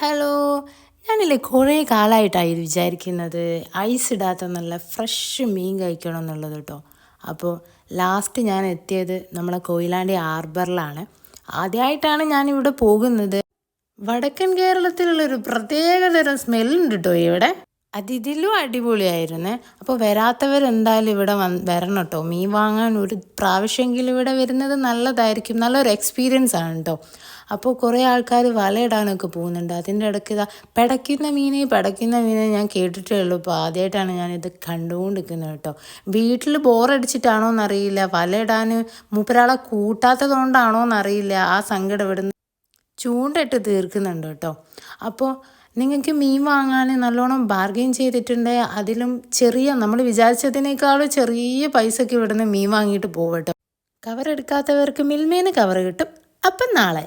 Hello. ഞാനില്ലേ കുറേ കാലമായിട്ടായി വിചാരിക്കുന്നത് ഐസ് ഇടാത്ത നല്ല ഫ്രഷ് മീൻ കഴിക്കണം എന്നുള്ളത് കേട്ടോ. അപ്പോൾ ലാസ്റ്റ് ഞാൻ എത്തിയത് നമ്മളെ കൊയിലാണ്ടി ഹാർബറിലാണ്. ആദ്യമായിട്ടാണ് ഞാനിവിടെ പോകുന്നത്. വടക്കൻ കേരളത്തിലുള്ളൊരു പ്രത്യേകതരം സ്മെല്ലുണ്ട് കേട്ടോ ഇവിടെ. അതിതിലും അടിപൊളിയായിരുന്നേ. അപ്പോൾ വരാത്തവരെന്തായാലും ഇവിടെ വരണം കേട്ടോ. മീൻ വാങ്ങാൻ ഒരു പ്രാവശ്യമെങ്കിലും ഇവിടെ വരുന്നത് നല്ലതായിരിക്കും. നല്ലൊരു എക്സ്പീരിയൻസ് ആണ് കേട്ടോ. അപ്പോൾ കുറേ ആൾക്കാർ വലയിടാനൊക്കെ പോകുന്നുണ്ട്. അതിൻ്റെ ഇടയ്ക്ക് ഇതാ പിടയ്ക്കുന്ന മീനെ ഞാൻ കേട്ടിട്ടേ ഉള്ളൂ. ഇപ്പോൾ ആദ്യമായിട്ടാണ് ഞാനിത് കണ്ടുകൊണ്ടിരിക്കുന്നത് കേട്ടോ. വീട്ടിൽ ബോറടിച്ചിട്ടാണോ എന്നറിയില്ല, വലയിടാൻ മൂപ്പരാളെ കൂട്ടാത്തത് കൊണ്ടാണോ എന്നറിയില്ല, ആ സങ്കടം ഇവിടുന്ന് ചൂണ്ടയിട്ട് തീർക്കുന്നുണ്ട് കേട്ടോ. അപ്പോൾ നിങ്ങൾക്ക് മീൻ വാങ്ങാൻ നല്ലോണം ബാർഗെയിൻ ചെയ്തിട്ടുണ്ടെങ്കിൽ അതിലും നമ്മൾ വിചാരിച്ചതിനേക്കാളും ചെറിയ പൈസയ്ക്ക് ഇവിടുന്ന് മീൻ വാങ്ങിയിട്ട് പോകട്ടോ. കവർ എടുക്കാത്തവർക്ക് മിൽമേന്ന് കവർ കിട്ടും. അപ്പം നാളെ